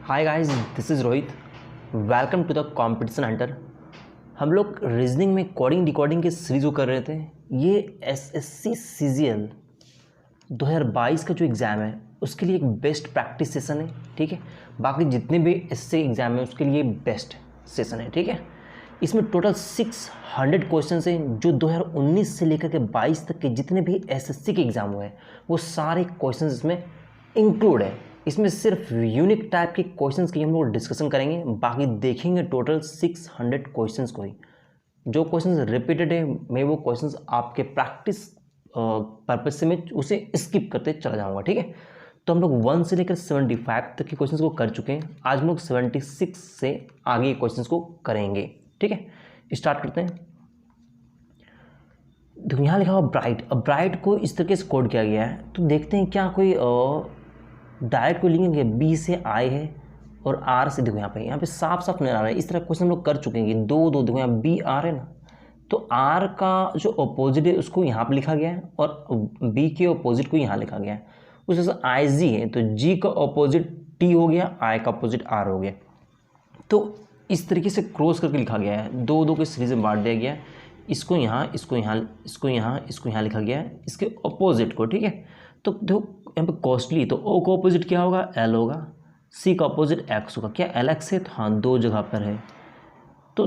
Hi guys, this is Rohit. Welcome to the competition hunter. हम लोग reasoning में coding decoding की सीरीज को कर रहे थे। ये एसएससी सीजीएल 2022 का जो एग्ज़ाम है उसके लिए एक बेस्ट प्रैक्टिस सेशन है, ठीक है। बाकी जितने भी एसएससी एग्ज़ाम है उसके लिए बेस्ट सेशन है, ठीक है। इसमें टोटल 600 क्वेश्चन हैं जो 2019 से लेकर के 22 तक के जितने भी एसएससी के एग्ज़ाम हुए हैं वो सारे क्वेश्चन इसमें इंक्लूड है। इसमें सिर्फ यूनिक टाइप के क्वेश्चंस की हम लोग डिस्कशन करेंगे, बाकी देखेंगे टोटल 600 क्वेश्चंस को ही। जो क्वेश्चंस रिपीटेड है मैं वो क्वेश्चंस आपके प्रैक्टिस पर्पज से मैं उसे स्किप करते चला जाऊंगा, ठीक है। तो हम लोग 1 से लेकर 75 तक के क्वेश्चंस को कर चुके हैं। आज हम लोग 76 से आगे क्वेश्चंस को करेंगे, ठीक है। स्टार्ट करते हैं। देखो यहाँ लिखा हुआ ब्राइट। अब ब्राइट को इस तरीके से कोड किया गया है, तो देखते हैं क्या कोई डायरेक्ट को लिखेंगे बी से आई है और आर से। देखो यहाँ पे साफ साफ नजर आ रहा है। इस तरह क्वेश्चन हम लोग कर चुके हैं। दो देखो यहाँ बी आर है ना, तो आर का जो अपोजिट है उसको यहाँ पे लिखा गया है और बी के अपोजिट को यहाँ लिखा गया है। उस वजह से आई जी है तो जी का अपोजिट टी हो गया, आई का अपोजिट आर हो गया। तो इस तरीके से क्रॉस करके लिखा गया है। दो के सीरीज में बांट दिया गया है। इसको यहाँ, इसको यहाँ, इसको यहाँ, इसको यहाँ लिखा गया है, इसके अपोजिट को, ठीक है। तो देखो यहाँ पे कॉस्टली, तो ओ का अपोजिट क्या होगा, एल होगा। सी का अपोजिट एक्स होगा। क्या एल एक्स है? तो हाँ, दो जगह पर है। तो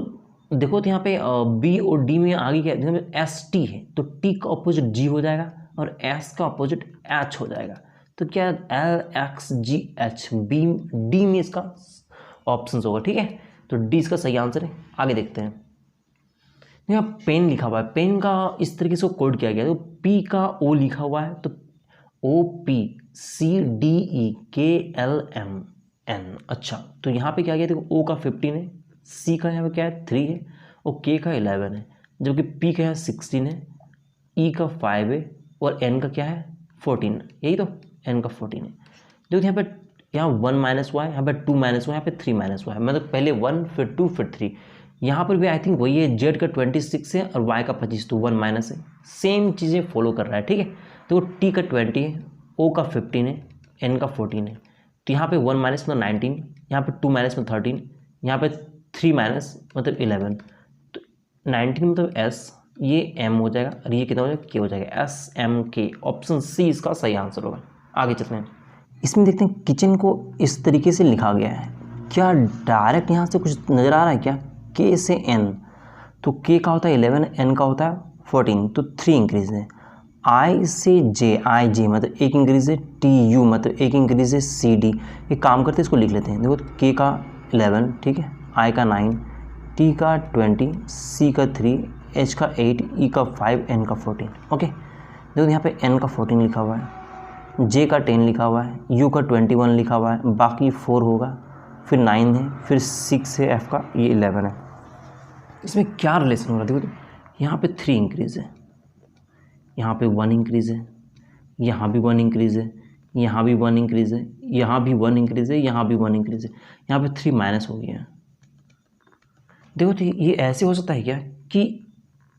देखो तो यहाँ पे बी और डी में आगे क्या है, एस टी है तो टी का अपोजिट जी हो जाएगा और एस का अपोजिट एच हो जाएगा। तो क्या L X G H, B D में इसका ऑप्शन होगा, ठीक है। तो डी इसका सही आंसर है। आगे देखते हैं। यहाँ पेन लिखा हुआ है, पेन का इस तरीके से कोड किया गया है। तो पी का ओ लिखा हुआ है तो O P C D E के एल एम एन। अच्छा, तो यहाँ पे क्या गया, देखो ओ का 15 है, सी का यहाँ पे क्या है 3 है और के का 11 है, जबकि पी का यहाँ 16 है, ई का 5 है और एन का क्या है 14। यही तो एन का 14 है। देखो यहाँ पे यहाँ 1 माइनस हुआ है, यहाँ पे 2 माइनस हुआ है, यहाँ पे 3 माइनस हुआ है। मतलब पहले 1 फिर 2 फिर 3। यहाँ पर भी आई थिंक वही है। जेड का 26 है और वाई का 25, तो 1 माइनस है। सेम चीज़ें फॉलो कर रहा है, ठीक है। तो टी का 20 है, ओ का 15 है, एन का 14 है। तो यहाँ पे 1 माइनस मतलब 19, यहाँ पे 2 माइनस में 13, यहाँ पे 3 माइनस मतलब 11। तो 19 मतलब एस, ये एम हो जाएगा और ये कितना हो जाएगा, के हो जाएगा। एस एम के, ऑप्शन सी इसका सही आंसर होगा। आगे चलते हैं। इसमें देखते हैं किचन को इस तरीके से लिखा गया है। क्या डायरेक्ट यहाँ से कुछ नज़र आ रहा है क्या? के से एन, तो के का होता है 11, एन का होता है 14, तो 3 इंक्रीज है। आई से जे, आई जे मतलब एक इंक्रीज है, टी यू मतलब एक इंक्रीज है, सी डी। एक काम करते हैं, इसको लिख लेते हैं। देखो के का 11, ठीक है, आई का 9, टी का 20, सी का 3, एच का 8, ई का 5, एन का 14। ओके, देखो यहाँ पे एन का 14 लिखा हुआ है, जे का 10 लिखा हुआ है, यू का 21 लिखा हुआ है, बाकी 4 होगा, फिर 9 है, फिर 6 है, एफ का ये 11 है। इसमें क्या रिलेशन हो रहा है? देखो तो यहाँ पे 3 इंक्रीज है, यहाँ पे 1 इंक्रीज है, यहाँ भी 1 इंक्रीज है, यहाँ भी 1 इंक्रीज है, यहाँ भी 1 इंक्रीज है, यहाँ भी 1 इंक्रीज है, यहाँ पे 3 माइनस हो गया है। देखो तो ये ऐसे हो सकता है क्या कि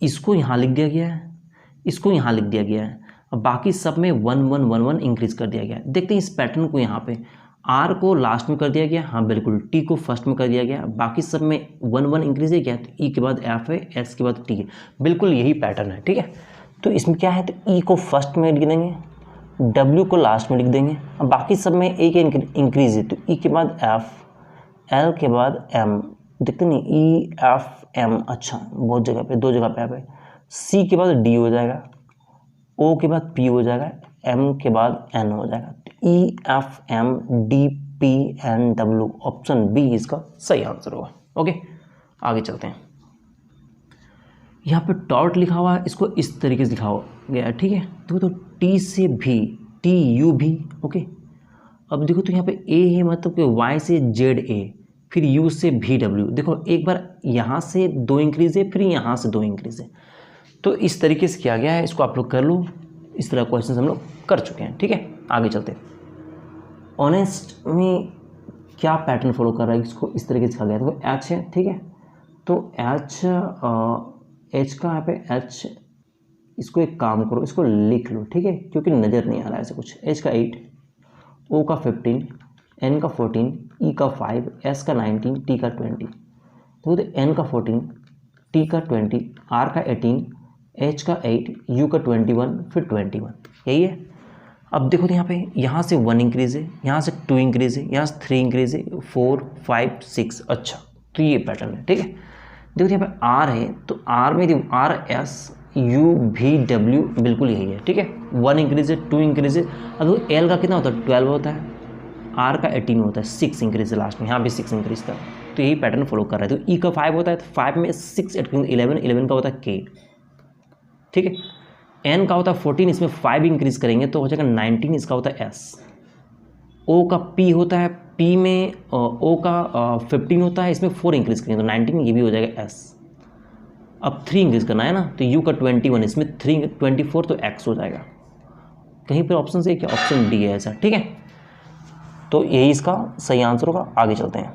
इसको यहाँ लिख दिया गया है, इसको यहाँ लिख दिया गया है और बाकी सब में 1 1 1 1 इंक्रीज कर दिया गया है। देखते हैं इस पैटर्न को। यहाँ पे आर को लास्ट में कर दिया गया, हाँ बिल्कुल, टी को फर्स्ट में कर दिया गया, बाकी सब में 1 1 इंक्रीज है क्या, तो ई के बाद एफ है, एस के बाद टी है। बिल्कुल यही पैटर्न है, ठीक है। तो इसमें क्या है, तो ई को फर्स्ट में लिख देंगे, डब्ल्यू को लास्ट में लिख देंगे, अब बाकी सब में एक इंक्रीज है तो ई के बाद एफ, एल के बाद एम, देखते नहीं, ई एफ एम। अच्छा, बहुत जगह पे, 2 जगह पे एफ है। सी के बाद डी हो जाएगा, ओ के बाद पी हो जाएगा, एम के बाद एन हो जाएगा। E F M D P N W, option B इसका सही आंसर होगा। ओके, आगे चलते हैं। यहाँ पे टॉर्ट लिखा हुआ है, इसको इस तरीके से लिखा गया है, ठीक है। देखो तो टी से भी, टी यू भी, ओके। अब देखो तो यहाँ पे ए है मतलब कि वाई से जेड ए, फिर यू से भी डब्ल्यू। देखो एक बार यहाँ से 2 इंक्रीज है, फिर यहाँ से 2 इंक्रीज है। तो इस तरीके से किया गया है, इसको आप लोग कर लो। इस तरह क्वेश्चन हम लोग कर चुके हैं, ठीक है। आगे चलते हैं। ऑनेस्ट में क्या पैटर्न फॉलो कर रहा है, इसको इस तरीके से लिखा गया है। देखो एच है, ठीक है, तो एच का यहाँ पे एच, इसको एक काम करो, इसको लिख लो, ठीक है, क्योंकि नज़र नहीं आ रहा है ऐसे कुछ। एच का 8, ओ का 15, N का 14, E का 5, S का 19, T का 20। तो N का 14, T का 20, R का 18, H का 8, U का 21, फिर 21, यही है। अब देखो तो यहाँ से 1 इंक्रीज है, यहाँ से 2 इंक्रीज है, यहाँ से 3 इंक्रीज है, 4, 5, 6। अच्छा, तो ये पैटर्न है, ठीक है। देखो यहाँ पे R है, तो R में देखो R S U V W बिल्कुल यही है, ठीक है। 1 इंक्रीज है, 2 इंक्रीज है। अब L का कितना होता है, 12 होता है, R का 18 होता है, 6 इंक्रीज है लास्ट में, यहाँ भी 6 इंक्रीज था। तो यही पैटर्न फॉलो कर रहा है। तो E का 5 होता है, तो 5 में 6 11, 11 का होता है K, ठीक है। N का होता है 14, इसमें 5 इंक्रीज करेंगे तो हो जाएगा 19, इसका होता है S। O का P होता है, P में O का 15 होता है, इसमें 4 इंक्रीज करेंगे तो 19, ये भी हो जाएगा S। अब 3 इंक्रीज करना है ना, तो U का 21, इसमें 3 24, तो X हो जाएगा। कहीं पर ऑप्शन से क्या, ऑप्शन डी है ऐसा, ठीक है। तो यही इसका सही आंसर होगा। आगे चलते हैं।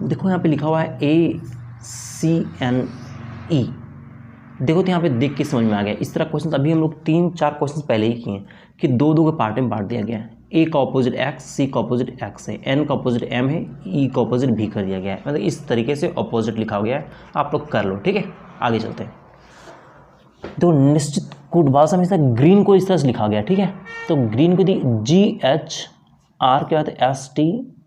देखो यहाँ पे लिखा हुआ है ACNE। देखो तो यहाँ पे देख के समझ में आ गया। इस तरह क्वेश्चन अभी हम लोग 3-4 क्वेश्चन पहले ही किए हैं कि दो दो के पार्ट में बांट दिया गया है। A का ऑपोजिट X, C का ऑपोजिट X है, N का ऑपोजिट M है, E का ऑपोजिट B कर दिया गया है। मतलब इस तरीके से ऑपोजिट लिखा गया है, आप लोग कर लो, ठीक है। आगे चलते हैं। तो निश्चित कूट भाषा में ग्रीन को इस तरह से लिखा गया, ठीक है। तो ग्रीन को दी GH, R के बाद ST,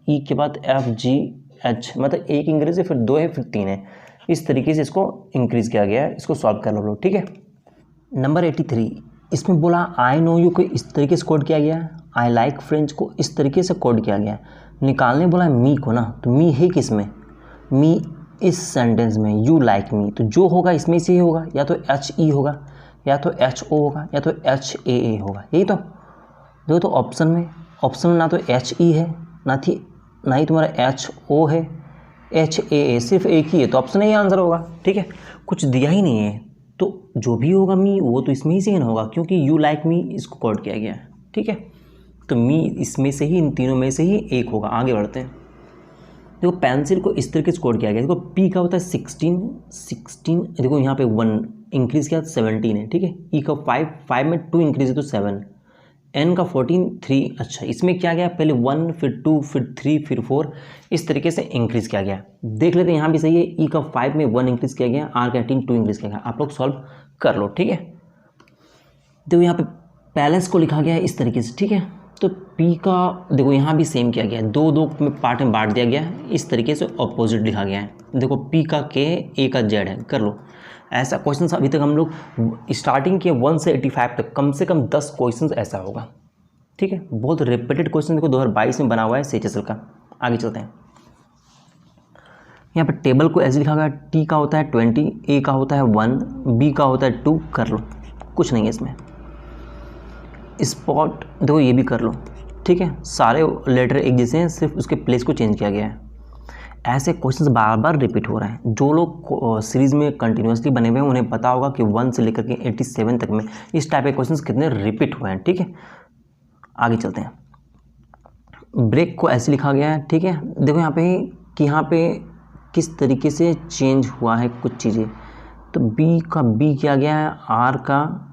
E के बाद FGH, मतलब एक इंक्रीज है, फिर 2 है, फिर 3 है। इस तरीके से इसको इंक्रीज किया गया है। इसको सॉल्व कर लो, ठीक है। नंबर 83, इसमें बोला आई नो यू को इस तरीके से कोड किया गया है, आई लाइक फ्रेंच को इस तरीके से कोड किया गया है। निकालने बोला मी को ना, तो मी है किस में, मी इस सेंटेंस में, यू लाइक मी, तो जो होगा इसमें से ही होगा, या तो HE होगा, या तो HO होगा, या तो HAA होगा। यही तो देखो, तो ऑप्शन में ना तो HE है, ना ही तुम्हारा HO है, HAA सिर्फ एक ही है, तो ऑप्शन ही आंसर होगा, ठीक है। कुछ दिया ही नहीं है, तो जो भी होगा मी वो तो इसमें ही से होगा, क्योंकि यू लाइक मी इसको कोड किया गया है, ठीक है। तो मी इसमें से ही, इन तीनों में से ही एक होगा। आगे बढ़ते हैं। देखो पेंसिल को इस तरीके से कोड किया गया है। देखो पी का होता है 16, देखो यहाँ पे 1 इंक्रीज किया 17 है, ठीक है। ई का 5 में 2 इंक्रीज है तो 7, एन का 14, 3। अच्छा, इसमें क्या गया, पहले 1, फिर 2, फिर 3, फिर 4, इस तरीके से इंक्रीज किया गया। देख लेते हैं, यहाँ भी सही है। ई का 5 में 1 इंक्रीज किया गया, आर का 18 2 इंक्रीज किया गया। आप लोग सॉल्व कर लो, ठीक है। देखो यहाँ पे बैलेंस को लिखा गया है इस तरीके से, ठीक है। तो पी का देखो यहाँ भी सेम किया गया है, 2 में पार्ट में बांट दिया गया है, इस तरीके से ऑपोजिट लिखा गया है। देखो पी का के, ए का जेड है, कर लो। ऐसा क्वेश्चन अभी तक हम लोग स्टार्टिंग के 1 से 85 तक कम से कम 10 क्वेश्चन ऐसा होगा, ठीक है। बहुत रिपीटेड क्वेश्चन देखो 2022 में बना हुआ है CHSL का। आगे चलते हैं। यहाँ पर टेबल को ऐसे लिखा गया, टी का होता है 20, ए का होता है 1, बी का होता है 2, कर लो, कुछ नहीं है इसमें। स्पॉट देखो ये भी कर लो, ठीक है। सारे लेटर एक जैसे हैं, सिर्फ उसके प्लेस को चेंज किया गया है। ऐसे क्वेश्चंस बार बार रिपीट हो रहे हैं। जो लोग सीरीज़ में कंटिन्यूसली बने हुए हैं उन्हें पता होगा कि 1 से लेकर के 87 तक में इस टाइप के क्वेश्चंस कितने रिपीट हुए हैं, ठीक है। आगे चलते हैं। ब्रेक को ऐसे लिखा गया है, ठीक है। देखो यहाँ पे कि यहाँ पे किस तरीके से चेंज हुआ है कुछ चीज़ें। तो बी का बी किया गया है, आर का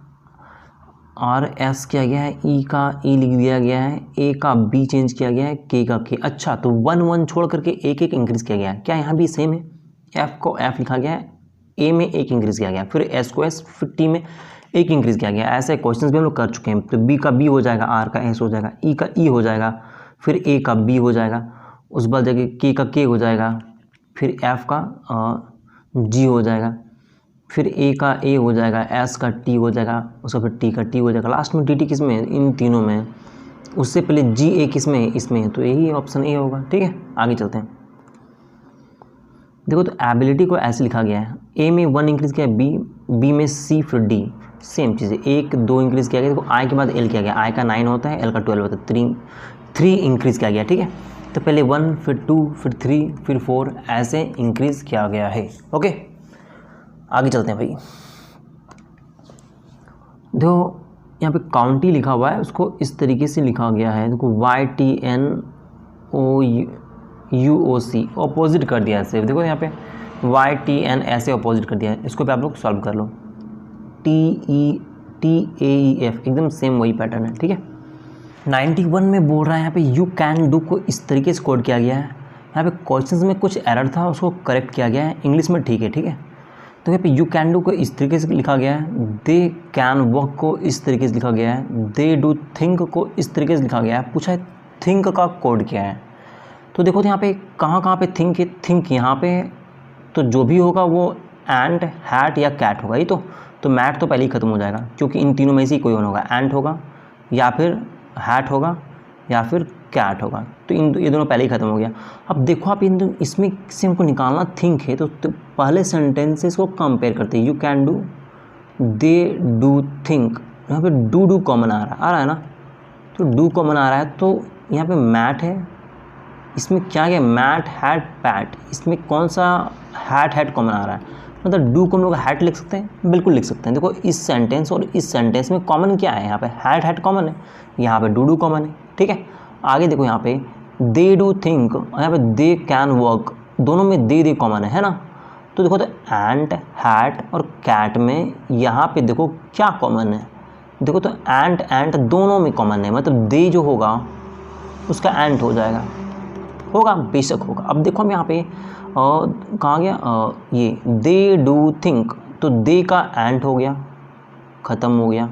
आर एस किया गया है, ई का ई लिख दिया गया है, ए का बी चेंज किया गया है, के का के। अच्छा, तो 1 छोड़ करके एक इंक्रीज किया गया है। क्या यहाँ भी सेम है? एफ को एफ लिखा गया है, ए में एक इंक्रीज किया गया, फिर एस को एस, फिर टी में एक इंक्रीज किया गया। ऐसे क्वेश्चंस भी हम लोग कर चुके हैं। तो बी का बी हो जाएगा, आर का एस हो जाएगा, ई का ई हो जाएगा, फिर ए का बी हो जाएगा, उस बाद जाके के का के हो जाएगा, फिर एफ का जी हो जाएगा, फिर ए का ए हो जाएगा, एस का टी हो जाएगा, उसका फिर टी का टी हो जाएगा, लास्ट में टी टी किस में है? इन तीनों में। उससे पहले जी ए किस में है? इसमें है, तो यही ऑप्शन ए होगा, ठीक है। आगे चलते हैं। देखो तो एबिलिटी को ऐसे लिखा गया है, ए में 1 इंक्रीज किया, बी में सी, फिर डी, सेम चीज़ है। 1 2 इंक्रीज किया गया। देखो आई के बाद एल किया गया, आई का 9 होता है, एल का 12 होता है, 3 इंक्रीज किया गया, ठीक है। तो पहले 1, फिर 2, फिर 3, फिर 4, ऐसे इंक्रीज किया गया है, ओके। आगे चलते हैं भाई। देखो यहाँ पे काउंटी लिखा हुआ है, उसको इस तरीके से लिखा गया है। देखो YTNOUOC ऑपोजिट कर दिया है सिर्फ। देखो यहाँ पे YTN ऐसे ऑपोजिट कर दिया है। इसको भी आप लोग सॉल्व कर लो। TEAEF एकदम सेम वही पैटर्न है, ठीक है। 91 में बोल रहा है यहाँ पे यू कैन डू को इस तरीके से कोड किया गया है। यहाँ पे क्वेश्चंस में कुछ एरर था, उसको करेक्ट किया गया है। इंग्लिश में ठीक है, ठीक है। तो यहाँ पे यू कैन डू को इस तरीके से लिखा गया है, दे कैन वर्क को इस तरीके से लिखा गया है, दे डू थिंक को इस तरीके से लिखा गया है। पूछा है थिंक का कोड क्या है। तो देखो तो यहाँ पे कहाँ कहाँ पे थिंक है, थिंक यहाँ पे, तो जो भी होगा वो एंट, हैट या कैट होगा। ये तो मैट तो पहले ही ख़त्म हो जाएगा, क्योंकि इन तीनों में से ही कोई होगा, एंट होगा या फिर हैट होगा या फिर कैट होगा। तो ये दोनों पहले ही ख़त्म हो गया। अब देखो आप इसमें से हमको निकालना थिंक है, तो पहले सेंटेंसेस को कंपेयर करते हैं। You can do, they do think, यहाँ पे डू कॉमन आ रहा है ना, तो डू कॉमन आ रहा है, तो यहाँ पे मैट है। इसमें क्या है, मैट, हैट, पैट, इसमें कौन सा हैट कॉमन आ रहा है। मतलब डू को हम लोग हैट लिख सकते हैं, बिल्कुल लिख सकते हैं। देखो इस सेंटेंस और इस सेंटेंस में कॉमन क्या है, यहाँ पे हैट कॉमन है, यहाँ पे डू कॉमन है, ठीक है। आगे देखो यहाँ पे दे डू थिंक, यहाँ पे दे कैन वर्क, दोनों में दे कॉमन है ना। तो देखो तो एंट, हैट और कैट में यहाँ पे देखो क्या कॉमन है। देखो तो एंट दोनों में कॉमन है, मतलब दे जो होगा उसका एंट हो जाएगा, होगा, बेशक होगा। अब देखो हम यहाँ पे कहाँ गया, ये दे डू थिंक, तो दे का एंट हो गया, ख़त्म हो गया।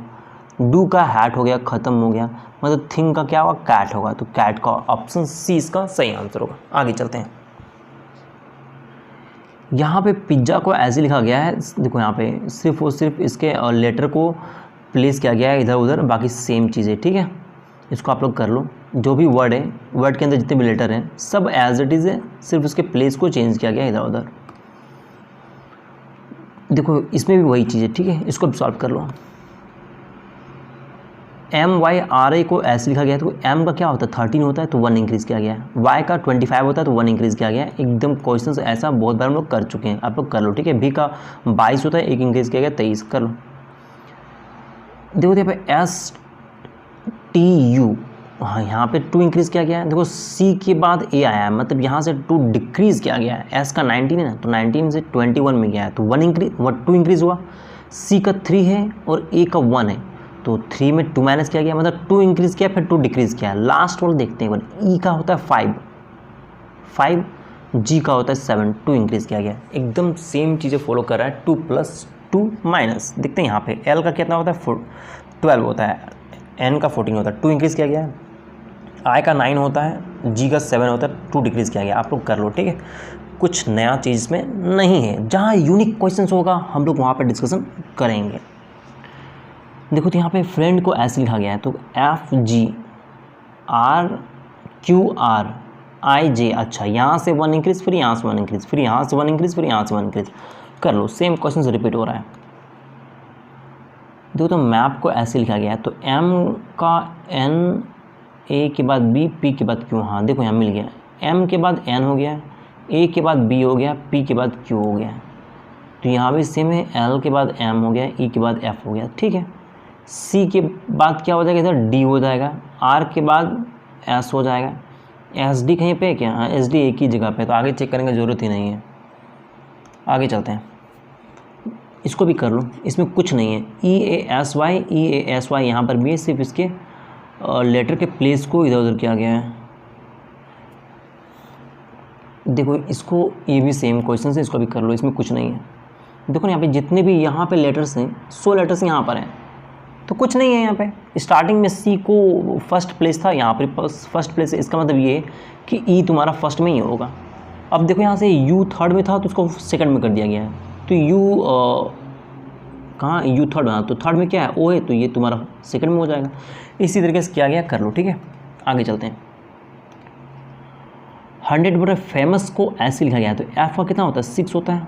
डू का हैट हो गया, ख़त्म हो गया। मतलब थिंक का क्या होगा, कैट होगा। तो कैट का ऑप्शन सी इसका सही आंसर होगा। आगे चलते हैं। यहाँ पे पिज्ज़ा को ऐसे लिखा गया है, देखो यहाँ पे सिर्फ और सिर्फ इसके लेटर को प्लेस किया गया है इधर उधर, बाकी सेम चीज़ है, ठीक है। इसको आप लोग कर लो। जो भी वर्ड है, वर्ड के अंदर जितने भी लेटर हैं सब एज इट इज़ है, सिर्फ उसके प्लेस को चेंज किया गया इधर उधर। देखो इसमें भी वही चीज़ है, ठीक है। इसको भी सॉल्व कर लो। MYRA को ऐसे लिखा गया है, तो M का क्या होता है, 13 होता है, तो 1 इंक्रीज़ किया गया है। Y का 25 होता है, तो 1 इंक्रीज़ किया गया है। एकदम क्वेश्चन ऐसा बहुत बार हम लोग कर चुके हैं, आप लोग कर लो, ठीक है। B का 22 होता है, 1 इंक्रीज़ किया गया, 23 कर लो। देखो यहाँ पे STU, हाँ यहाँ पे 2 इंक्रीज़ किया गया है। देखो C के बाद A आया है, मतलब यहाँ से 2 डिक्रीज़ किया गया है। S का 19 है ना, तो 19 से 21 में गया है, तो 2 इंक्रीज़ हुआ। C का 3 है और A का 1 है, तो 3 में 2 माइनस किया गया, मतलब 2 इंक्रीज़ किया, फिर 2 डिक्रीज़ किया। लास्ट वाला देखते हैं एक बार। E का होता है 5, G का होता है 7, 2 इंक्रीज़ किया गया। एकदम सेम चीज़ें फॉलो कर रहा है, 2 + 2 माइनस। देखते हैं यहाँ पे L का कितना होता है, 12 होता है, N का 14 होता है, 2 इंक्रीज़ किया गया है। I का 9 होता है, G का 7 होता है, 2 डिक्रीज़ किया गया। आप लोग कर लो, ठीक है। कुछ नया चीज़ में नहीं है, जहाँ यूनिक क्वेश्चन होगा हम लोग वहाँ पर डिस्कशन करेंगे। देखो तो यहाँ पे फ्रेंड को ऐसे लिखा गया है, तो FGRQRIJ, अच्छा यहाँ से 1 इंक्रीज़, फिर यहाँ से 1 इंक्रीज़, फिर यहाँ से 1 इंक्रीज़, फिर यहाँ से 1 इंक्रीज़ कर लो। सेम क्वेश्चन रिपीट हो रहा है। देखो तो मैप को ऐसे लिखा गया है, तो M का N, A के बाद B, P के बाद Q, हाँ देखो यहाँ मिल गया। M के बाद N हो गया, A के बाद B हो गया, P के बाद Q हो गया, तो यहाँ भी सेम है। L के बाद M हो गया, E के बाद F हो गया, ठीक है। C के बाद क्या हो जाएगा, इधर D हो जाएगा, R के बाद S हो जाएगा, SD कहीं पे क्या, हाँ SD एक ही जगह पे, तो आगे चेक करने की ज़रूरत ही नहीं है। आगे चलते हैं, इसको भी कर लो, इसमें कुछ नहीं है। EASY यहाँ पर भी है, सिर्फ इसके लेटर के प्लेस को इधर उधर किया गया है। देखो इसको, ये भी सेम क्वेश्चन है, इसको भी कर लो, इसमें कुछ नहीं है। देखो यहाँ पे जितने भी यहाँ पे लेटर्स हैं, 100 लेटर्स यहाँ पर हैं, तो कुछ नहीं है यहाँ पे। स्टार्टिंग में C को फर्स्ट प्लेस था, यहाँ पर फर्स्ट प्लेस है, इसका मतलब ये है कि E तुम्हारा फर्स्ट में ही होगा। अब देखो यहाँ से U थर्ड में था, तो उसको सेकंड में कर दिया गया है, तो U कहाँ, U थर्ड में, तो थर्ड में क्या है, O है, तो ये तुम्हारा सेकंड में हो जाएगा। इसी तरीके से किया गया, कर लो, ठीक है। आगे चलते हैं। 100 बड़े फेमस को ऐसे लिखा गया है, तो F का कितना होता है, 6 होता है,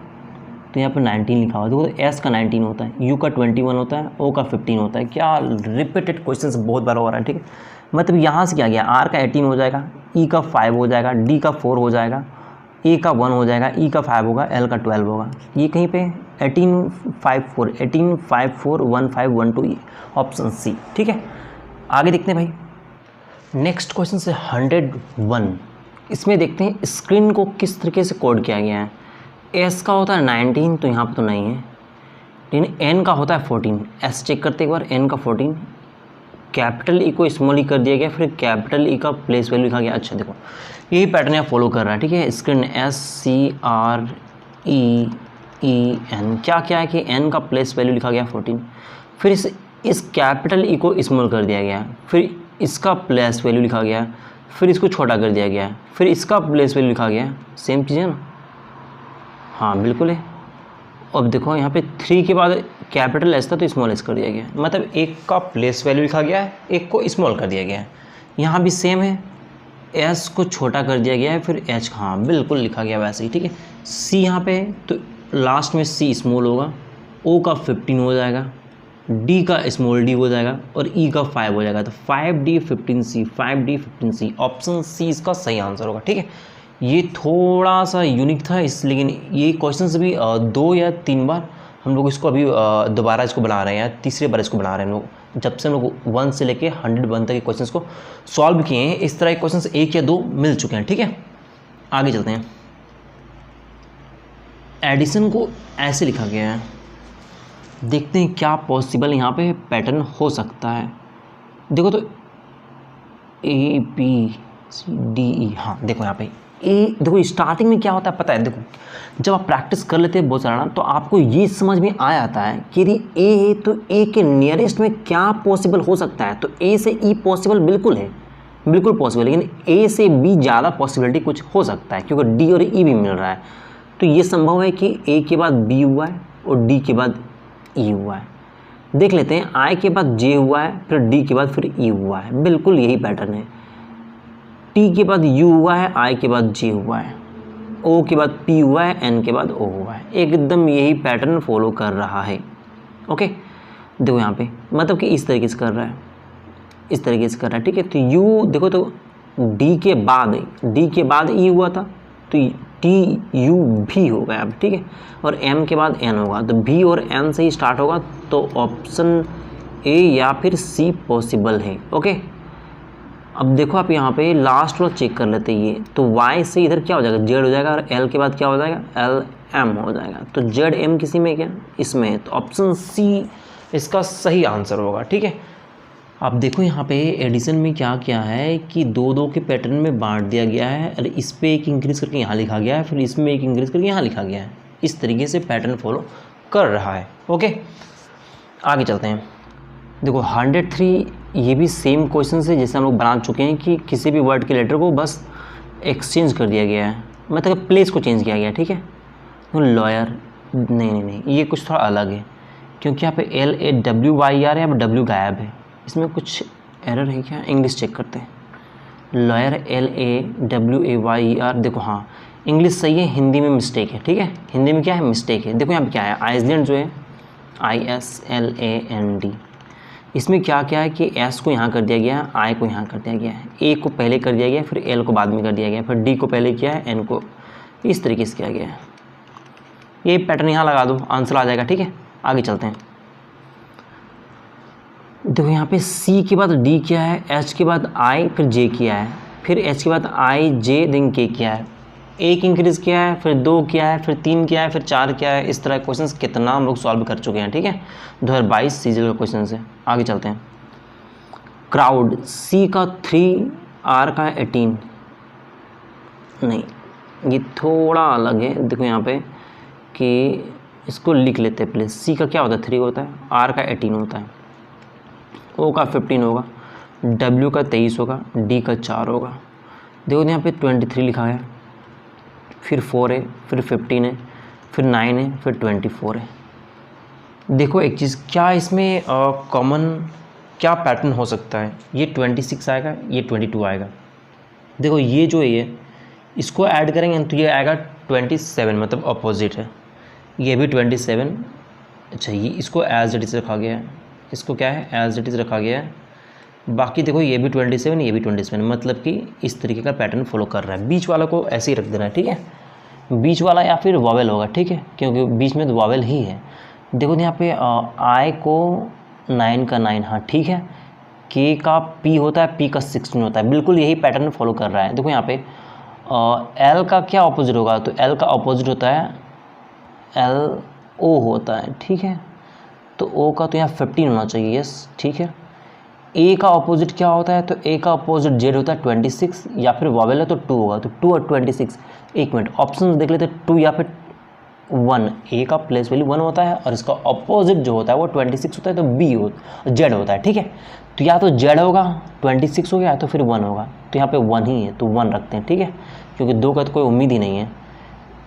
तो यहाँ पर 19 लिखा हुआ है। देखो तो S का 19 होता है, U का 21 होता है, O का 15 होता है। क्या रिपीटेड क्वेश्चन बहुत बार हो रहा है, ठीक है। मतलब यहाँ से क्या गया, R का 18 हो जाएगा, E का 5 हो जाएगा, D का 4 हो जाएगा, A का 1 हो जाएगा, E का 5 होगा, L का 12 होगा। ये कहीं पे 18, 5, 4, 18, 5, 4, 1, 5, 1, 2, ऑप्शन C, ठीक है। आगे देखते हैं भाई। नेक्स्ट क्वेश्चन से 101, इसमें देखते हैं स्क्रीन को किस तरीके से कोड किया गया है। S का होता है 19, तो यहाँ पर तो नहीं है, लेकिन N का होता है 14। S चेक करते एक बार, N का 14, कैपिटल ई को स्मॉल ई कर दिया गया, फिर कैपिटल ई का प्लेस वैल्यू लिखा गया। अच्छा देखो यही पैटर्न यहाँ फॉलो कर रहा है, ठीक है। स्क्रीन SCREEN क्या क्या है कि n का प्लेस वैल्यू लिखा गया 14, फिर इस कैपिटल ई को स्मॉल कर दिया गया, फिर इसका प्लेस वैल्यू लिखा गया, फिर इसको छोटा कर दिया गया, फिर इसका प्लेस वैल्यू लिखा गया। सेम चीज़ है ना, हाँ बिल्कुल है। अब देखो यहाँ पे 3 के बाद कैपिटल एस था तो स्मॉल एस कर दिया गया, मतलब एक का प्लेस वैल्यू लिखा गया है, एक को स्मॉल कर दिया गया है। यहाँ भी सेम है, एस को छोटा कर दिया गया है, फिर एच हाँ बिल्कुल लिखा गया वैसे ही, ठीक है। सी यहाँ पे तो लास्ट में सी स्मॉल होगा, ओ का 15 हो जाएगा, डी का स्मॉल डी हो जाएगा और ई का 5 हो जाएगा। तो 5D 15C 5D 15C option C इसका सही आंसर होगा, ठीक है। ये थोड़ा सा यूनिक था लेकिन ये क्वेश्चन भी 2 या 3 बार हम लोग इसको अभी दोबारा इसको बना रहे हैं, तीसरे बार इसको बना रहे हैं हम लोग। जब से हम लोग 1 से लेके 101 तक के क्वेश्चंस को सॉल्व किए हैं, इस तरह के क्वेश्चंस 1 या 2 मिल चुके हैं, ठीक है। आगे चलते हैं। एडिशन को ऐसे लिखा गया है, देखते हैं क्या पॉसिबल यहाँ पे पैटर्न हो सकता है। देखो तो ABCDE, हाँ देखो यहाँ पे ए, देखो स्टार्टिंग में क्या होता है पता है। देखो जब आप प्रैक्टिस कर लेते हैं बहुत सारा तो आपको ये समझ में आ जाता है कि यदि ए है तो ए के नियरेस्ट में क्या पॉसिबल हो सकता है। तो ए से ई पॉसिबल बिल्कुल है, बिल्कुल पॉसिबल, लेकिन ए से बी ज़्यादा पॉसिबिलिटी कुछ हो सकता है क्योंकि डी और ई भी मिल रहा है। तो ये संभव है कि ए के बाद बी हुआ है और डी के बाद ई हुआ है। देख लेते हैं, आई के बाद जे हुआ है, फिर डी के बाद फिर ई हुआ है, बिल्कुल यही पैटर्न है। टी के बाद यू हुआ है, आई के बाद जे हुआ है, ओ के बाद पी हुआ है, एन के बाद ओ हुआ है, एकदम यही पैटर्न फॉलो कर रहा है। ओके देखो यहाँ पे मतलब कि इस तरीके से कर रहा है, इस तरीके से कर रहा है, ठीक है। तो यू देखो तो डी के बाद ई हुआ था तो टी यू भी हो गया अब, ठीक है। और एम के बाद एन होगा, तो बी और एन से ही स्टार्ट होगा, तो ऑप्शन ए या फिर सी पॉसिबल है। ओके अब देखो आप यहाँ पे लास्ट वाला चेक कर लेते हैं ये, तो y से इधर क्या हो जाएगा, z हो जाएगा, और l के बाद क्या हो जाएगा, LM हो जाएगा। तो ZM किसी में क्या, इसमें है, तो ऑप्शन सी इसका सही आंसर होगा, ठीक है। अब देखो यहाँ पे एडिशन में क्या क्या है कि 2-2 के पैटर्न में बांट दिया गया है, और इस पे एक इंक्रीज करके यहाँ लिखा गया है, फिर इसमें एक इंक्रीज करके यहाँ लिखा गया है। इस तरीके से पैटर्न फॉलो कर रहा है। ओके आगे चलते हैं। देखो 103 ये भी सेम क्वेश्चन है जैसे हम लोग बना चुके हैं कि किसी भी वर्ड के लेटर को बस एक्सचेंज कर दिया गया है, मतलब प्लेस को चेंज किया गया है, ठीक है। तो लॉयर नहीं ये कुछ थोड़ा अलग है क्योंकि यहाँ पे LAWYR है, अब W गायब है, इसमें कुछ एरर है क्या, इंग्लिश चेक करते हैं। लॉयर LAWAYER, देखो हाँ इंग्लिश सही है, हिंदी में मिस्टेक है, ठीक है। हिंदी में क्या है, मिस्टेक है। देखो यहाँ पे क्या है, आइसलैंड जो है ISLAND, इसमें क्या क्या है कि एस को यहाँ कर दिया गया है, आई को यहाँ कर दिया गया है, ए को पहले कर दिया गया है, फिर एल को बाद में कर दिया गया है, फिर डी को पहले किया है, एन को इस तरीके से किया गया है। ये पैटर्न यहाँ लगा दो, आंसर आ जाएगा, ठीक है। आगे चलते हैं। देखो यहाँ पे सी के बाद डी किया है, एच के बाद आई, फिर जे किया है, फिर एच के बाद आई जे देन के किया है, एक इंक्रीज किया है, फिर 2 किया है, फिर 3 किया है, फिर 4 किया है। इस तरह क्वेश्चंस कितना हम लोग सॉल्व कर चुके हैं, ठीक है। 2022 सीजन का क्वेश्चन है। आगे चलते हैं। क्राउड सी का 3, आर का 18, नहीं ये थोड़ा अलग है। देखो यहाँ पे कि इसको लिख लेते हैं पहले। सी का क्या होता है, 3 होता है, आर का 18 होता है, ओ का 15 होगा, डब्ल्यू का 23 होगा, डी का 4 होगा। देखो यहाँ पे 23 लिखा है, फिर 4 है, फिर 15 है, फिर 9 है, फिर 24 है। देखो एक चीज़, क्या इसमें कॉमन क्या पैटर्न हो सकता है, ये 26 आएगा, ये 22 आएगा। देखो ये जो है ये इसको ऐड करेंगे तो ये आएगा 27, मतलब अपोजिट है। ये भी 27, अच्छा ये इसको एज इट इज़ रखा गया है, इसको क्या है एज इट इज़ रखा गया है। बाकी देखो ये भी 27, ये भी 27, मतलब कि इस तरीके का पैटर्न फॉलो कर रहा है। बीच वाला को ऐसे ही रख देना है, ठीक है। बीच वाला या फिर वॉवेल होगा, ठीक है, क्योंकि बीच में तो वॉवेल ही है। देखो यहाँ पे आई को 9 का 9, हाँ ठीक है। के का पी होता है, पी का 16 होता है, बिल्कुल यही पैटर्न फॉलो कर रहा है। देखो यहाँ पे एल का क्या ऑपोजिट होगा, तो एल का ऑपोजिट होता है एल ओ होता है, ठीक है। तो ओ का तो यहाँ 15 होना चाहिए, यस ठीक है। ए का अपोजिट क्या होता है, तो ए का अपोजिट जेड होता है 26, या फिर वॉवेल है तो 2 होगा, तो 2 और 26। एक मिनट ऑप्शन देख लेते हैं, 2 या फिर 1। ए का प्लेस वैल्यू 1 होता है और इसका अपोजिट जो होता है वो 26 होता है, तो बी हो जेड होता है, ठीक है। तो या तो जेड होगा 26 हो गया, या तो फिर 1 होगा, तो यहाँ पे 1 ही है तो 1 रखते हैं, ठीक है, क्योंकि 2 का तो कोई उम्मीद ही नहीं है।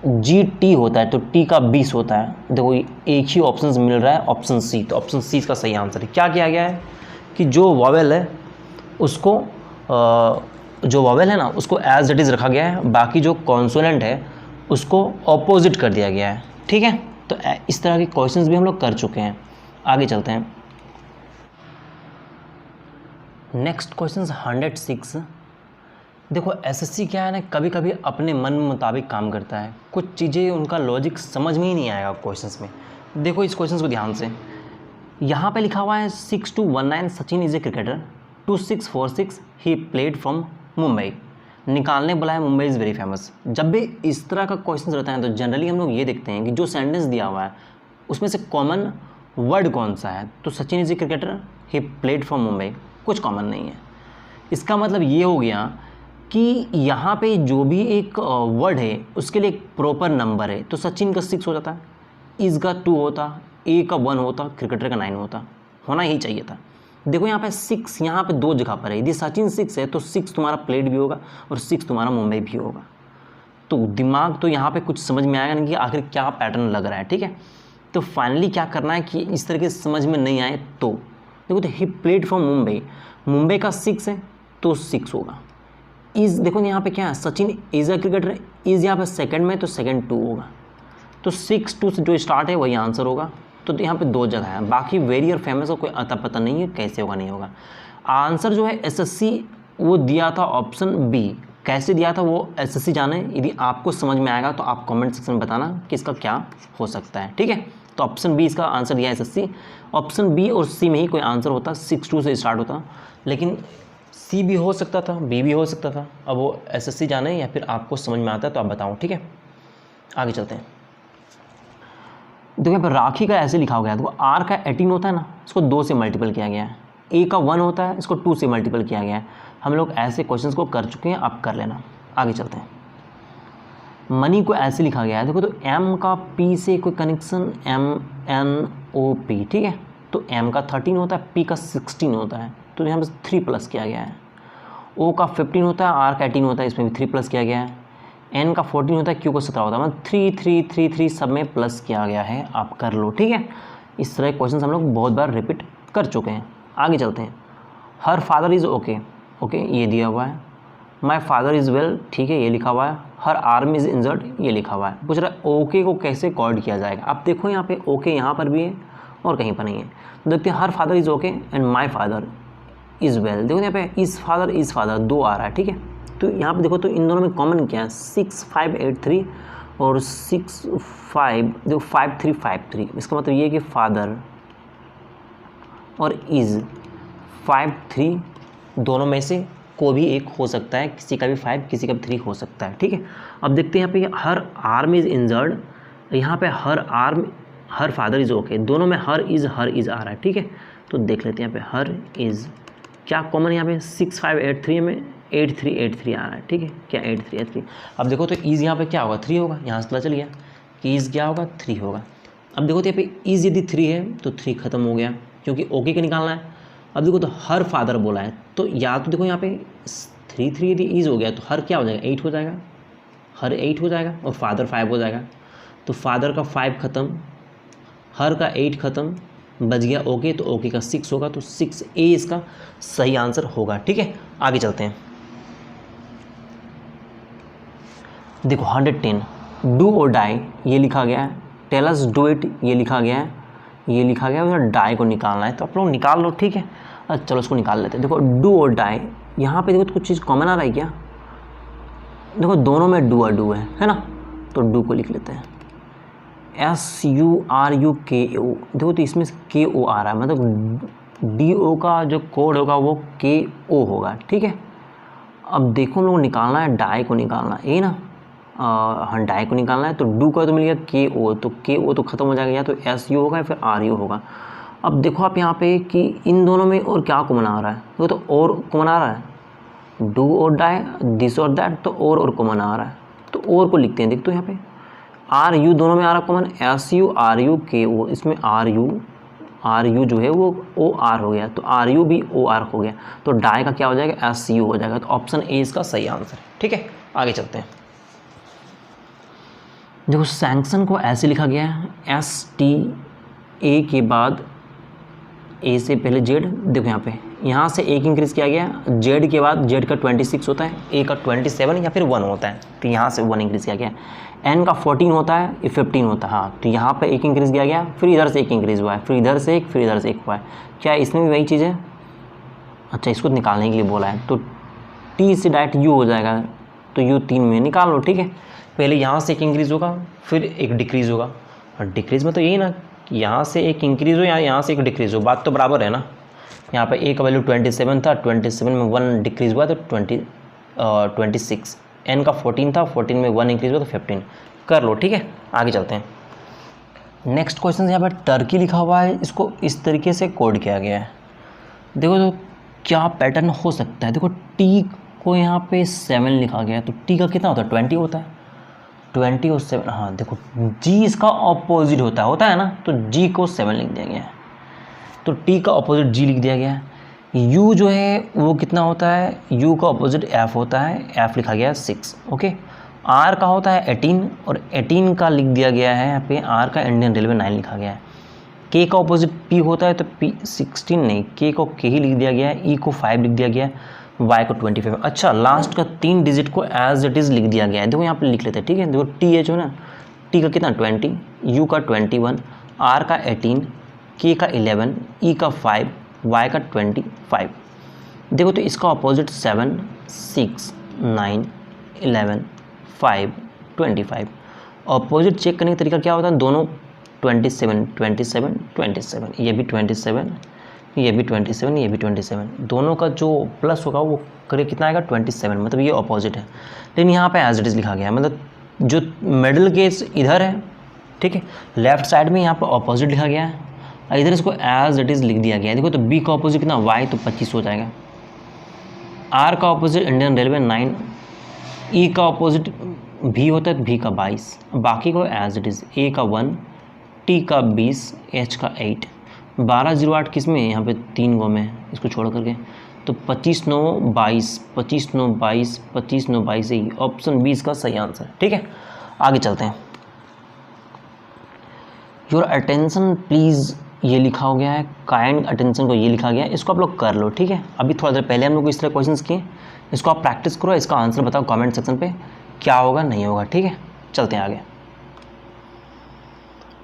जी टी होता है तो टी का 20 होता है। देखो एक ही ऑप्शन मिल रहा है, ऑप्शन सी, तो ऑप्शन सी इसका सही आंसर है। क्या किया गया है कि जो वॉवेल है उसको जो वॉवेल है ना उसको एज इट इज़ रखा गया है, बाकी जो कॉन्सोनेंट है उसको ऑपोजिट कर दिया गया है, ठीक है। तो इस तरह के क्वेश्चंस भी हम लोग कर चुके हैं। आगे चलते हैं। Next question 106। देखो एसएससी क्या है ना, कभी कभी अपने मन मुताबिक काम करता है, कुछ चीज़ें उनका लॉजिक समझ में ही नहीं आएगा क्वेश्चंस में। देखो इस क्वेश्चन को ध्यान से, यहाँ पे लिखा हुआ है 6219 Sachin is a cricketer, 2646 he played from Mumbai. निकालने बोला है मुंबई इज़ वेरी फेमस। जब भी इस तरह का क्वेश्चन रहता है तो जनरली हम लोग ये देखते हैं कि जो सेंटेंस दिया हुआ है उसमें से कॉमन वर्ड कौन सा है। तो Sachin is a cricketer, he played from Mumbai, कुछ कॉमन नहीं है। इसका मतलब ये हो गया कि यहाँ पे जो भी एक वर्ड है उसके लिए एक प्रॉपर नंबर है। तो सचिन का 6 हो जाता है, इज़ का 2 होता, ए का 1 होता, क्रिकेटर का 9 होता, होना ही चाहिए था। देखो यहाँ पे 6 यहाँ पे 2 जगह पर है। यदि सचिन 6 है तो 6 तुम्हारा प्लेड भी होगा और 6 तुम्हारा मुंबई भी होगा। तो दिमाग तो यहाँ पे कुछ समझ में आएगा नहीं कि आखिर क्या पैटर्न लग रहा है, ठीक है। तो फाइनली क्या करना है कि इस तरह के समझ में नहीं आए तो देखो, तो he played from Mumbai, Mumbai का 6 है तो 6 होगा। इज़ देखो यहाँ पे क्या है, Sachin is a cricketer, is यहाँ पे सेकंड में तो सेकंड 2 होगा, तो 6 2 से जो स्टार्ट है वही आंसर होगा। तो यहाँ पे 2 जगह है, बाकी वेरी और फेमस का कोई अता पता नहीं है कैसे होगा नहीं होगा। आंसर जो है एसएससी वो दिया था ऑप्शन बी। कैसे दिया था वो एसएससी जाने। यदि आपको समझ में आएगा तो आप कमेंट सेक्शन में बताना कि इसका क्या हो सकता है, ठीक है। तो ऑप्शन बी इसका आंसर दिया है एसएससी। ऑप्शन बी और सी में ही कोई आंसर होता, 6 2 से स्टार्ट होता, लेकिन सी भी हो सकता था, बी भी हो सकता था। अब वो एसएससी जाने या फिर आपको समझ में आता है तो आप बताओ, ठीक है। आगे चलते हैं। देखो यहाँ पर राखी का ऐसे लिखा हो गया है। देखो आर का 18 होता है ना, इसको 2 से मल्टीपल किया गया है। ए का 1 होता है, इसको 2 से मल्टीपल किया गया है। हम लोग ऐसे क्वेश्चंस को कर चुके हैं, आप कर लेना। आगे चलते हैं। मनी को ऐसे लिखा गया है। देखो तो एम का पी से कोई कनेक्शन, MNOP, ठीक है। तो एम का 13 होता है, पी का 16 होता है, तो यहाँ पर 3 प्लस किया गया है। ओ का 15 होता है, आर का 18 होता है, इसमें भी 3 प्लस किया गया है। एन का 14 होता है, क्यू का 17 होता है, मतलब 3 3 3 3 सब में प्लस किया गया है। आप कर लो, ठीक है। इस तरह के क्वेश्चन हम लोग बहुत बार रिपीट कर चुके हैं। आगे चलते हैं। Her father is okay, okay ये दिया हुआ है। माई फादर इज़ वेल, ठीक है ये लिखा हुआ है। हर आर्म इज़ इंजर्ड, ये लिखा हुआ है। पूछ रहा है ओके को कैसे कॉर्ड किया जाएगा। आप देखो यहाँ पे ओके यहाँ पर भी है और कहीं पर नहीं है। तो देखते हैं, her father is okay and my father is well. देखो यहाँ पे इज़ फादर 2 आ रहा है, ठीक है। तो यहाँ पे देखो तो इन दोनों में कॉमन क्या है, 6 5 8 3 और 6 5, देखो 5 3 5 3। इसका मतलब ये है कि फादर और इज़ 5 3 दोनों में से कोई भी एक हो सकता है, किसी का भी 5 किसी का भी 3 हो सकता है, ठीक है। अब देखते हैं यहाँ पे हर आर्म इज़ इंजर्ड, यहाँ पे हर फादर इज़ ओके, दोनों में हर इज़ आ रहा है, ठीक है। तो देख लेते हैं यहाँ पे हर इज़ क्या कॉमन, यहाँ पे 6 5 8 3 में 8 3 8 3 आ रहा है, ठीक है। क्या 8 3 8 3। अब देखो तो ईज़ यहाँ पे क्या होगा, 3 होगा। यहाँ से पता चल गया कि ईज़ क्या होगा, 3 होगा। अब देखो तो यहाँ पे ईज़ यदि 3 है तो 3 खत्म हो गया, क्योंकि ओके का निकालना है। अब देखो तो हर फादर बोला है, तो या तो देखो यहाँ पे 3 3 यदि ईज़ हो गया तो हर क्या हो जाएगा, 8 हो जाएगा, हर 8 हो जाएगा और फादर 5 हो जाएगा। तो फादर का 5 खत्म, हर का 8 खत्म, बच गया ओके, तो ओके का 6 होगा, तो 6A इसका सही आंसर होगा, ठीक है। आगे चलते हैं। देखो 110 डू और डाई ये लिखा गया है, टेल अस डू इट ये लिखा गया है, ये लिखा गया है, डाई को निकालना है। तो आप लोग निकाल लो, ठीक है। अच्छा चलो इसको निकाल लेते हैं। देखो डू और डाई, यहाँ पे देखो तो कुछ चीज़ कॉमन आ रहा है क्या, देखो दोनों में डू है ना। तो डू को लिख लेते हैं, SURUKO। देखो तो इसमें KO आ रहा है, मतलब DO का जो कोड होगा वो KO होगा, ठीक है। अब देखो हम लोग निकालना है, डाई को निकालना है, ना हाँ डाई को निकालना है। तो डू का तो मिल गया KO, तो KO तो खत्म हो जाएगा, या तो SU होगा या फिर RU होगा। अब देखो आप यहाँ पे कि इन दोनों में और क्या कॉमन आ रहा है, वो तो और कॉमन आ रहा है, डू और डाई, दिस और दैट, तो और कॉमन आ रहा है, तो और को लिखते हैं। देख तो यहाँ पे आर यू दोनों में आ रहा common, S U R U K O, इसमें आर यू जो है वो ओ आर हो गया, तो आर यू भी ओ आर हो गया, तो डाई का क्या हो जाएगा, एस यू हो जाएगा। तो ऑप्शन ए इसका सही आंसर है। ठीक है, आगे चलते हैं। देखो सैंक्शन को ऐसे लिखा गया है, एस टी ए के बाद ए से पहले जेड। देखो यहाँ से एक इंक्रीज़ किया गया, जेड के बाद जेड का 26 होता है, ए का 27 या फिर 1 होता है, तो यहाँ से 1 इंक्रीज़ किया गया। एन का 14 होता है, ये 15 होता है, हाँ, तो यहाँ पे एक इंक्रीज़ किया गया, फिर इधर से एक इंक्रीज़ हुआ है, फिर इधर से एक, फिर इधर से एक हुआ है। क्या इसमें भी वही चीज़ है? अच्छा, इसको निकालने के लिए बोला है, तो टी से डायरेक्ट यू हो जाएगा, तो यू 3 में निकाल लो। ठीक है, पहले यहाँ से एक इंक्रीज़ होगा, फिर एक डिक्रीज़ होगा, और डिक्रीज़ में तो यही ना, यहाँ से एक इंक्रीज़ हो या यहाँ से एक डिक्रीज़ हो, बात तो बराबर है ना। यहाँ पे ए का वैल्यू 27 था, 27 में 1 डिक्रीज़ हुआ तो 26। एन का 14 था, 14 में 1 इंक्रीज़ हुआ तो 15। कर लो। ठीक है, आगे चलते हैं। नेक्स्ट क्वेश्चन यहाँ पर टर्की लिखा हुआ है, इसको इस तरीके से कोड किया गया है। देखो तो क्या पैटर्न हो सकता है। देखो टी को यहाँ पे 7 लिखा गया है, तो टी का कितना होता है, 20 होता है, 20 और 7, हाँ देखो जी इसका ऑपोजिट होता है ना, तो जी को 7 लिख दिया गया है, तो टी का ऑपोजिट जी लिख दिया गया है। यू जो है वो कितना होता है, यू का ऑपोजिट एफ होता है, एफ लिखा गया है 6। ओके, आर का होता है 18, और 18 का लिख दिया गया है यहाँ पे, आर का इंडियन रेलवे 9 लिखा गया है। के का ऑपोजिट पी होता है, तो पी 16 नहीं, के को के ही लिख दिया गया है, ई को 5 लिख दिया गया है, वाई को 25। अच्छा, लास्ट का 3 डिजिट को एज इट इज़ लिख दिया गया है। देखो यहाँ पे लिख लेते हैं। ठीक है, देखो टी एच हो ना, टी का कितना 20, यू का 21, आर का 18, के का 11, ई का 5, वाई का 25। देखो तो इसका ऑपोजिट 7, 6, 9, 11, 5, 25। ऑपोजिट चेक करने का तरीका क्या होता है, दोनों 27, 27, 27, ये भी 27, ये भी 27, ये भी 27, दोनों का जो प्लस होगा वो करे कितना आएगा 27, मतलब ये ऑपोजिट है। लेकिन यहाँ पे एज इट इज़ लिखा गया है, मतलब जो मिडिल केस इधर है, ठीक है, लेफ्ट साइड में यहाँ पे ऑपोजिट लिखा गया है, इधर इसको एज इट इज़ लिख दिया गया है। देखो तो बी का ऑपोजिट कितना, वाई, तो 25 हो जाएगा। आर का ऑपोजिट इंडियन रेलवे 9, ई का ऑपोजिट भी होता है, भी का 22, बाकी को एज इट इज़, ए का 1, टी का 20, एच का 8, 1208 किस में, यहाँ पे 3 गो में, इसको छोड़ करके, तो 25 9 22, 25 9 22, 25 9 22 ही ऑप्शन 20 का सही आंसर। ठीक है, आगे चलते हैं। योर अटेंशन प्लीज़ ये लिखा हो गया है, काइंड अटेंशन को ये लिखा गया है, इसको आप लोग कर लो। ठीक है, अभी थोड़ा देर पहले हम लोग इस तरह क्वेश्चंस किए, इसको आप प्रैक्टिस करो, इसका आंसर बताओ कमेंट सेक्शन पे क्या होगा नहीं होगा। ठीक है, चलते हैं आगे।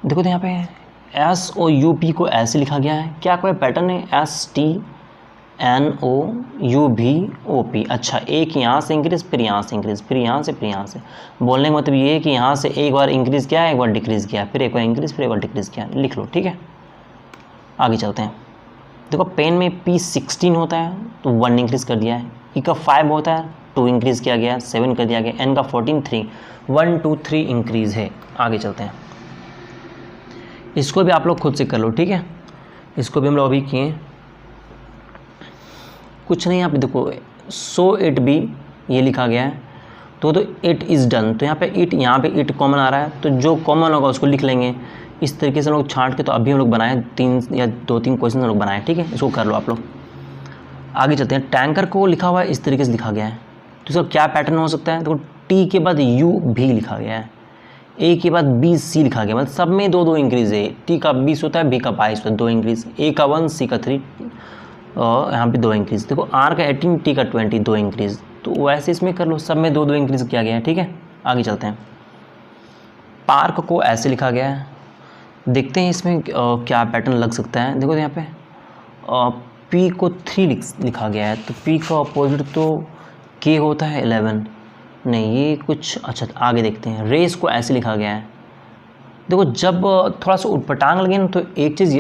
देखो तो यहाँ पे एस ओ यू पी को ऐसे लिखा गया है, क्या कोई पैटर्न है, S T N O U भी ओ पी। अच्छा, एक यहाँ से इंक्रीज़, फिर यहाँ से इंक्रीज़, फिर यहाँ से, फिर यहाँ से। बोलने का मतलब ये है कि यहाँ से एक बार इंक्रीज़ किया, एक बार डिक्रीज़ किया, फिर एक बार इंक्रीज़, फिर एक बार डिक्रीज़ किया, लिख लो। ठीक है, आगे चलते हैं। देखो पेन में P16 होता है, तो 1 इंक्रीज़ कर दिया है, ई का 5 होता है, 2 इंक्रीज़ किया गया, 7 कर दिया गया, एन का 14 3, 1 2 3 इंक्रीज़ है। आगे चलते हैं, इसको भी आप लोग खुद से कर लो। ठीक है, इसको भी हम लोग अभी किए, कुछ नहीं। यहाँ पे देखो सो इट भी ये लिखा गया है, तो इट इज़ डन, तो यहाँ पे इट कॉमन आ रहा है, तो जो कॉमन होगा उसको लिख लेंगे। इस तरीके से हम लोग छांट के, तो अभी हम लोग बनाए 3 या 2-3 क्वेश्चन हम लोग बनाए। ठीक है, इसको कर लो आप लोग। आगे चलते हैं। टैंकर को लिखा हुआ है इस तरीके से लिखा गया है, तो इसका क्या पैटर्न हो सकता है। देखो टी के बाद यू भी लिखा गया है, ए के बाद बी सी लिखा गया, मतलब सब में 2-2 इंक्रीज़ है। टी का 20 होता है, बी का 22 होता है, 2 इंक्रीज़, ए का 1, सी का 3, और यहाँ पे 2 इंक्रीज़। देखो आर का 18, टी का 20, 2 इंक्रीज़, तो वैसे इसमें कर लो, सब में 2-2 इंक्रीज़ किया गया है। ठीक है, आगे चलते हैं। पार्क को ऐसे लिखा गया है, देखते हैं इसमें क्या पैटर्न लग सकता है। देखो यहाँ पे पी को 3 लिखा गया है, तो पी का अपोजिट तो के होता है 11, नहीं ये कुछ, अच्छा आगे देखते हैं। रेस को ऐसे लिखा गया है, देखो जब थोड़ा सा उटपटांग लगे ना, तो एक चीज़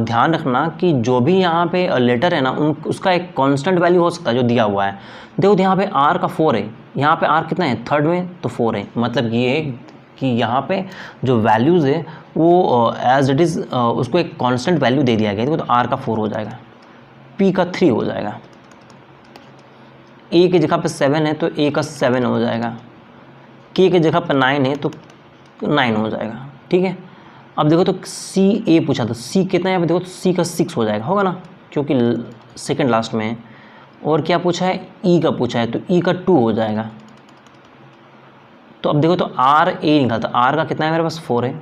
ध्यान रखना कि जो भी यहाँ पे लेटर है ना, उसका एक कांस्टेंट वैल्यू हो सकता है जो दिया हुआ है। देखो यहाँ पे आर का 4 है, यहाँ पे आर कितना है 3rd में, तो 4 है, मतलब ये है कि यहाँ पे जो वैल्यूज़ है वो एज इट इज़ उसको एक कांस्टेंट वैल्यू दे दिया गया है, तो आर का 4 हो जाएगा, पी का 3 हो जाएगा, ए की जगह पे 7 है तो ए का 7 हो जाएगा, के की जगह पे 9 है तो 9 हो जाएगा। ठीक है, अब देखो तो सी ए पूछा था, सी कितना है यहाँ पे देखो तो सी का 6 हो जाएगा, होगा ना, क्योंकि सेकंड लास्ट में है। और क्या पूछा है, ई का पूछा है तो ई का 2 हो जाएगा। तो अब देखो तो आर ए निकालता, आर का कितना है मेरे पास 4 है,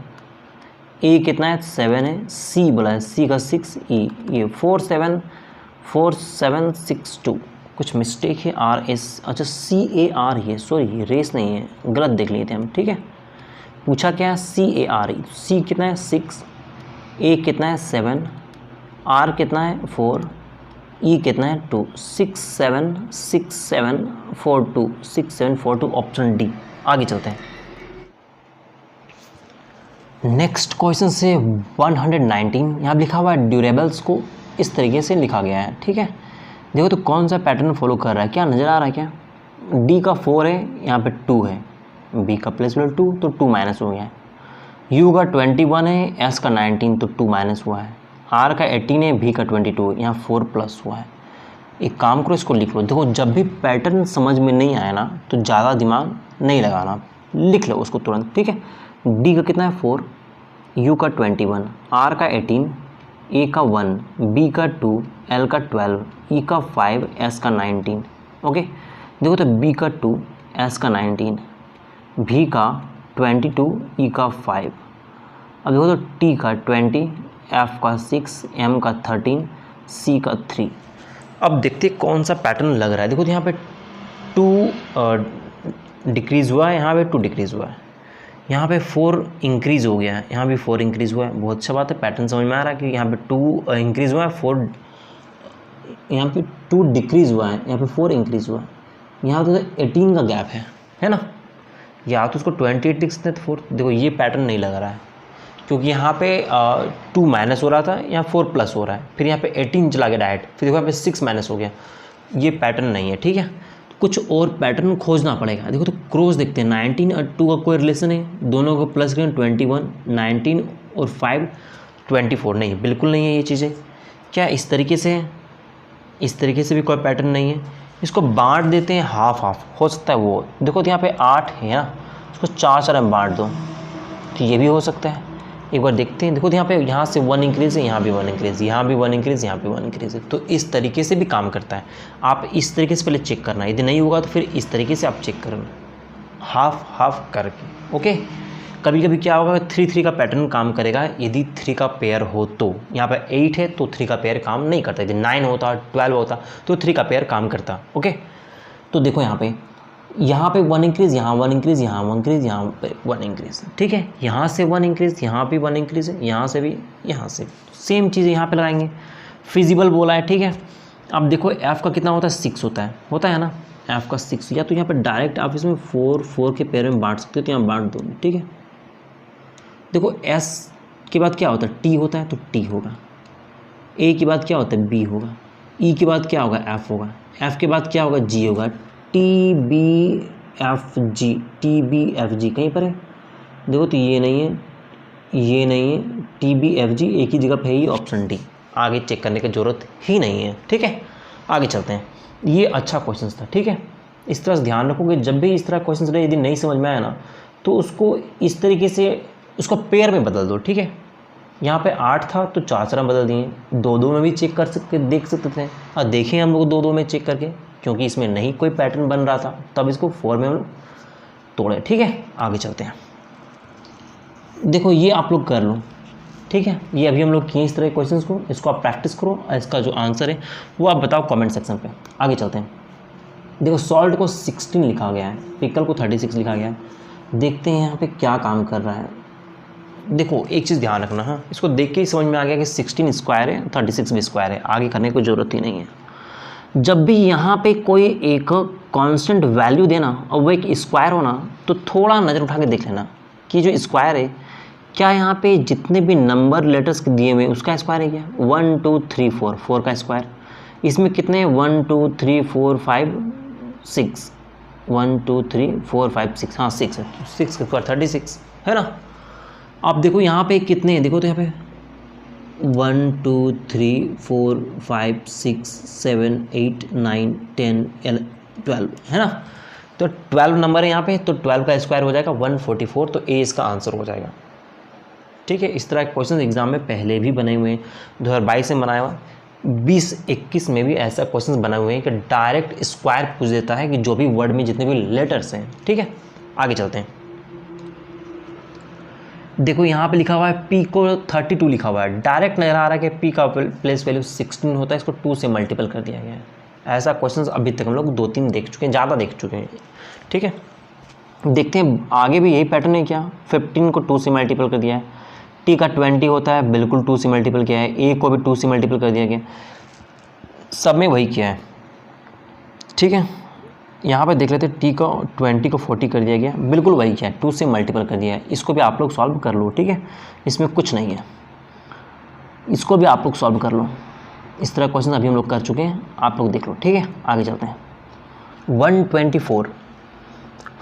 ए कितना है 7 है, सी बोला है सी का 6, ई ये 4 7 6 2, कुछ मिस्टेक है, आर एस, अच्छा सी ए आर ही है, सॉरी रेस नहीं है, गलत देख लिए थे हम। ठीक है, पूछा क्या है सी ए आर ई, सी कितना है 6, ए कितना है 7, आर कितना है 4, ई कितना है 2, 6 7 6 7 4 2 6 7 4 2, ऑप्शन डी। आगे चलते हैं, नेक्स्ट क्वेश्चन से 119, यहाँ लिखा हुआ है ड्यूरेबल्स को इस तरीके से लिखा गया है। ठीक है, देखो तो कौन सा पैटर्न फॉलो कर रहा है, क्या नज़र आ रहा है, क्या डी का 4 है, यहाँ पे 2 है, बी का प्लस 2 तो 2 माइनस हो गया है, यू का 21 है, एस का 19 तो 2 माइनस हुआ है, आर का 18 है, भी का 22, यहाँ 4 प्लस हुआ है। एक काम करो इसको लिख लो, देखो जब भी पैटर्न समझ में नहीं आए ना तो ज़्यादा दिमाग नहीं लगाना, लिख लो उसको तुरंत। ठीक है, डी का कितना है 4, यू का 21, आर का 18, ए का 1, बी का 2, एल का 12, ई का 5, एस का 19। ओके, देखो तो बी का 2, एस का 19, भी का 22, ई का 5। अब देखो तो टी का 20, एफ का 6, एम का 13, सी का 3। अब देखते कौन सा पैटर्न लग रहा है। देखो तो यहाँ पे 2 डिक्रीज़ हुआ है, यहाँ पे 2 डिक्रीज़ हुआ है, यहाँ पे 4 इंक्रीज़ हो गया है, यहाँ भी 4 इंक्रीज़ हुआ है। बहुत अच्छा बात है, पैटर्न समझ में आ रहा है कि यहाँ पे 2 इंक्रीज़ हुआ है, 4 यहाँ पे 2 डिक्रीज़ हुआ है, यहाँ पे 4 इंक्रीज़ हुआ है, यहाँ तो 18 का गैप है ना, या तो उसको 28 लिख सकते हैं तो 4। देखो ये पैटर्न नहीं लग रहा है, क्योंकि यहाँ पे 2 माइनस हो रहा था, यहाँ 4 प्लस हो रहा है, फिर यहाँ पे 18 चला गया डायरेक्ट, फिर देखो यहाँ पे 6 माइनस हो गया, ये पैटर्न नहीं है। ठीक है, कुछ और पैटर्न खोजना पड़ेगा। देखो तो क्रॉस देखते हैं, 19 और 2 का कोई रिलेशन है, दोनों को प्लस करें 21, 19 और 5 24, नहीं बिल्कुल नहीं है ये चीज़ें। क्या इस तरीके से है, इस तरीके से भी कोई पैटर्न नहीं है। इसको बांट देते हैं हाफ हाफ, हो सकता है वो, देखो तो यहाँ पे 8 है ना, इसको 4 में बांट दो तो ये भी हो सकता है। एक बार देखते हैं, देखो तो यहाँ पे यहाँ से 1 इंक्रीज़ है, यहाँ भी 1 इंक्रीज़, यहाँ भी 1 इंक्रीज़, यहाँ भी 1 इंक्रीज़ है, तो इस तरीके से भी काम करता है। आप इस तरीके से पहले चेक करना, यदि नहीं होगा तो फिर इस तरीके से आप चेक करना, हाफ हाफ करके। ओके, कभी कभी क्या होगा 3 का पैटर्न काम करेगा यदि 3 का पेयर हो, तो यहाँ पर 8 है तो 3 का पेयर काम नहीं करता, यदि 9 होता 12 होता तो 3 का पेयर काम करता। ओके, तो देखो यहाँ पे 1 इंक्रीज़, यहाँ 1 इंक्रीज़, यहाँ 1 इंक्रीज़, यहाँ पे 1 इंक्रीज़। ठीक है, यहाँ से 1 इंक्रीज़, यहाँ भी 1 इंक्रीज़ है, यहाँ से भी, यहाँ से सेम चीज़ यहाँ पे लगाएंगे, फिजिबल बोला है। ठीक है, अब देखो एफ़ का कितना होता है 6 होता है ना, एफ़ का 6, या तो यहाँ पे डायरेक्ट आप इसमें 4 के पेयर में बांट सकते हो, तो यहाँ बांट दो। ठीक है, देखो एस के बाद क्या होता है टी होता है तो टी होगा, ए के बाद क्या होता है बी होगा, ई के बाद क्या होगा एफ़ होगा, एफ़ के बाद क्या होगा जी होगा, T B F G, T B F G कहीं पर है, देखो तो ये नहीं है, ये नहीं है, टी बी एफ जी एक ही जगह पे है, ये ऑप्शन डी। आगे चेक करने की ज़रूरत ही नहीं है। ठीक है, आगे चलते हैं। ये अच्छा क्वेश्चन था। ठीक है, इस तरह से ध्यान रखोगे, जब भी इस तरह क्वेश्चन रहे, यदि नहीं समझ में आया ना तो उसको इस तरीके से उसको पेयर में बदल दो। ठीक है, यहाँ पे 8 था तो 4 में बदल दिए, 2 में भी चेक कर सकते, देख सकते थे, और देखें हम लोग 2 में चेक करके, क्योंकि इसमें नहीं कोई पैटर्न बन रहा था, तब इसको 4 में हम तोड़े। ठीक है, आगे चलते हैं। देखो ये आप लोग कर लो। ठीक है, ये अभी हम लोग किए इस तरह के क्वेश्चंस को, इसको आप प्रैक्टिस करो और इसका जो आंसर है वो आप बताओ कमेंट सेक्शन पे। आगे चलते हैं। देखो सॉल्ट को 16 लिखा गया है, पिकल को 36 लिखा गया है। देखते हैं यहाँ पे क्या काम कर रहा है। देखो एक चीज़ ध्यान रखना, हाँ, इसको देख के ही समझ में आ गया कि 16 स्क्वायर है, 36 भी स्क्वायर है, आगे करने की ज़रूरत ही नहीं है। जब भी यहाँ पे कोई एक कांस्टेंट वैल्यू देना और वो एक स्क्वायर होना, तो थोड़ा नज़र उठा के देख लेना कि जो स्क्वायर है क्या यहाँ पे जितने भी नंबर लेटर्स दिए हुए उसका स्क्वायर है क्या, 1 2 3 4 का स्क्वायर। इसमें कितने 1 2 3 4 5 6, 1 2 3 4 5 6, हाँ 6 है, 6 के स्क्वायर 36 है ना। अब देखो यहाँ पे कितने हैं, देखो तो यहाँ पे 1 2 3 4 5 6 7 8 9 10 11 12 है ना। तो 12 नंबर है यहाँ पे, तो 12 का स्क्वायर हो जाएगा 144, तो ए इसका आंसर हो जाएगा। ठीक है, इस तरह के क्वेश्चन एग्जाम में पहले भी बने हुए हैं, 2022 में बनाया हुआ, 2021 में भी ऐसा क्वेश्चन बनाए हुए हैं कि डायरेक्ट स्क्वायर पूछ देता है कि जो भी वर्ड में जितने भी लेटर्स हैं। ठीक है, आगे चलते हैं। देखो यहाँ पे लिखा हुआ है P को 32 लिखा हुआ है, डायरेक्ट नजर आ रहा है कि P का प्लेस वैल्यू 16 होता है, इसको 2 से मल्टीपल कर दिया गया है। ऐसा क्वेश्चन अभी तक हम लोग 2-3 देख चुके हैं, ज़्यादा देख चुके हैं। ठीक है, देखते हैं आगे भी यही पैटर्न है क्या। 15 को 2 से मल्टीपल कर दिया है, T का 20 होता है, बिल्कुल 2 से मल्टीपल किया है, A को भी 2 से मल्टीपल कर दिया गया, सब में वही किया है। ठीक है, यहाँ पे देख लेते हैं, T को 20 को 40 कर दिया गया, बिल्कुल वही किया है, 2 से मल्टीपल कर दिया है। इसको भी आप लोग सॉल्व कर लो। ठीक है, इसमें कुछ नहीं है, इसको भी आप लोग सॉल्व कर लो। इस तरह क्वेश्चन अभी हम लोग कर चुके हैं, आप लोग देख लो। ठीक है, आगे चलते हैं। 124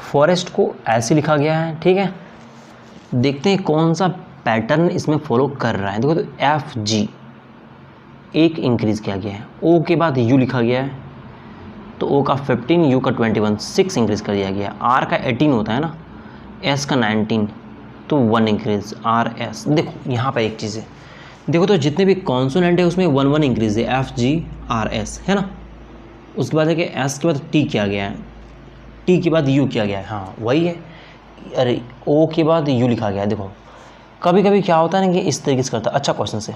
फॉरेस्ट को ऐसे लिखा गया है। ठीक है, देखते हैं कौन सा पैटर्न इसमें फॉलो कर रहा है। देखो तो FG एक इंक्रीज़ किया गया है, O के बाद U लिखा गया है, तो O का 15, U का 21, 6 इंक्रीज़ कर दिया गया। R का 18 होता है ना, S का 19, तो 1 इंक्रीज़ RS। देखो यहाँ पर एक चीज़ है, देखो तो जितने भी कॉन्सोनेंट है उसमें 1 1 इंक्रीज़ है, FG RS है ना। उसके बाद है कि S के बाद T किया गया है, T के बाद U किया गया है, हाँ वही है। अरे O के बाद U लिखा गया है। देखो कभी कभी क्या होता है ना कि इस तरीके से करता है, अच्छा क्वेश्चन से।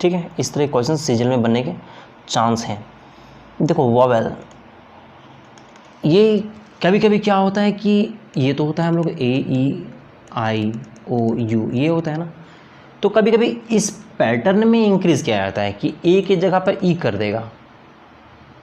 ठीक है, इस तरह के क्वेश्चन सीजन में बनने के चांस हैं। देखो वॉवेल, ये कभी कभी क्या होता है कि ये तो होता है हम लोग AEIOU ये होता है ना, तो कभी कभी इस पैटर्न में इंक्रीज़ किया जाता है कि ए की जगह पर ई कर देगा।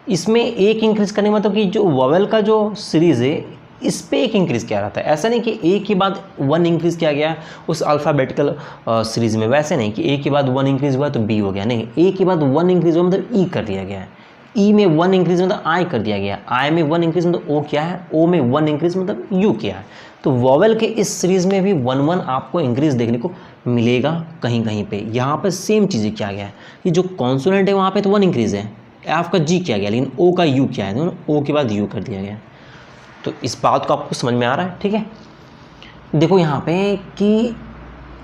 इसमें एक इंक्रीज़ करने मतलब कि जो वॉवेल का जो सीरीज़ है इस पे एक इंक्रीज़ किया जाता है। ऐसा नहीं कि ए के बाद 1 इंक्रीज़ किया गया उस अल्फ़ाबेटिकल सीरीज़ में, वैसे नहीं कि ए के बाद 1 इंक्रीज़ हुआ तो बी हो गया, नहीं, ए के बाद 1 इंक्रीज़ हुआ मतलब ई कर दिया गया है, ई में 1 इंक्रीज़ मतलब आई कर दिया गया, आई में 1 इंक्रीज़ मतलब ओ क्या है, ओ में 1 इंक्रीज़ मतलब यू क्या है। तो वॉवेल के इस सीरीज़ में भी 1 1 आपको इंक्रीज़ देखने को मिलेगा कहीं कहीं पे। यहाँ पर सेम चीज़ें किया गया है कि जो कॉन्सोनेंट है वहाँ पे तो 1 इंक्रीज़ है, एफ का जी किया गया, लेकिन ओ का यू क्या है, ओ के बाद यू कर दिया गया। तो इस बात को आपको समझ में आ रहा है। ठीक है, देखो यहाँ पे कि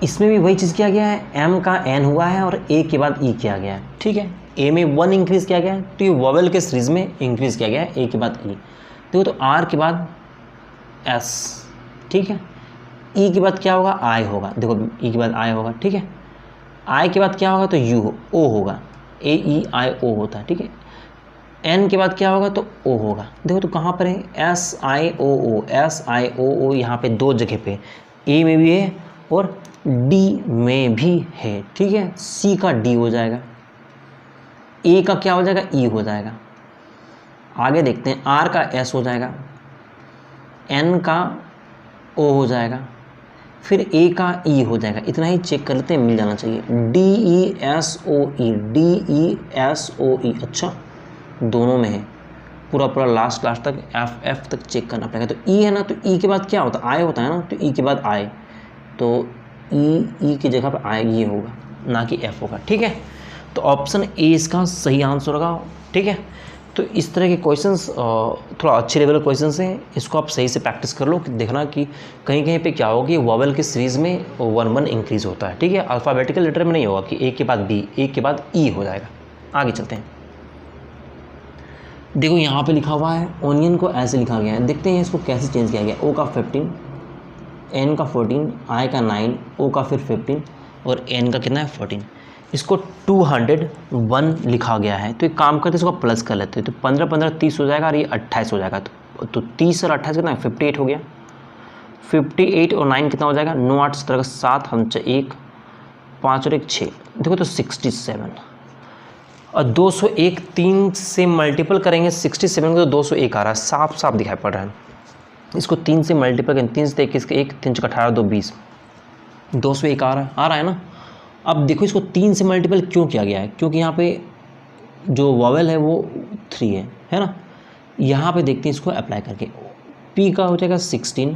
इसमें भी वही चीज़ किया गया है, एम का एन हुआ है और ए के बाद ई किया गया है। ठीक है, ए में 1 इंक्रीज़ किया गया है, तो ये वॉवेल के सीरीज़ में इंक्रीज़ किया गया है, ए के बाद ई। देखो तो आर के बाद एस, ठीक है, ई के बाद क्या होगा, आई होगा। देखो ई के बाद आई होगा। ठीक है, आई के बाद क्या होगा तो यू ओ होगा, AEIO होता है। ठीक है, एन के बाद क्या होगा तो ओ होगा। देखो तो कहाँ पर है, SIOO, SIOO यहाँ पे 2 जगह पे, ए में भी है और डी में भी है। ठीक है, सी का डी हो जाएगा, ए का क्या हो जाएगा, ई हो जाएगा। आगे देखते हैं, आर का एस हो जाएगा, एन का ओ हो जाएगा, फिर ए का ई हो जाएगा। इतना ही चेक कर लेते हैं, मिल जाना चाहिए। DESOE, DESOE, अच्छा दोनों में है, पूरा लास्ट तक FF तक चेक करना पड़ेगा। तो ई है ना, तो ई के बाद क्या होता है, आई होता है ना, तो ई के बाद आई, तो ई की जगह पर आई ये होगा, ना कि एफ होगा। ठीक है, तो ऑप्शन ए इसका सही आंसर होगा। ठीक है, तो इस तरह के क्वेश्चंस थोड़ा अच्छे लेवल क्वेश्चंस हैं, इसको आप सही से प्रैक्टिस कर लो कि देखना कि कहीं कहीं पे क्या होगी, वॉवेल के सीरीज़ में 1 1 इंक्रीज़ होता है। ठीक है, अल्फ़ाबेटिकल लेटर में नहीं होगा कि ए के बाद बी, ए के बाद ई हो जाएगा। आगे चलते हैं। देखो यहाँ पे लिखा हुआ है, ओनियन को ऐसे लिखा गया है, देखते हैं इसको कैसे चेंज किया गया। ओ का 15, एन का 14, आई का 9, ओ का फिर 15 और एन का कितना है 14। इसको 201 लिखा गया है, तो एक काम करते हैं इसको प्लस कर लेते हैं, तो 15 15 30 हो जाएगा और ये 28 हो जाएगा। तो 30 और 28 कितना है, 58 हो गया। 58 और 9 कितना हो जाएगा, 9 8 17 का 7, हम 1 5 और 1 6, देखो तो 67। और 201 3 से मल्टीपल करेंगे 67 को, तो 201 आ रहा है, साफ साफ दिखाई पड़ रहा है। इसको 3 से मल्टीपल करेंगे, 3 से 21 का 1, 3 4 18 2 20, 201 आ रहा है ना। अब देखो इसको 3 से मल्टीपल क्यों किया गया है, क्योंकि यहाँ पे जो वॉवेल है वो 3 है ना। यहाँ पे देखते हैं इसको अप्लाई करके, P का हो जाएगा 16,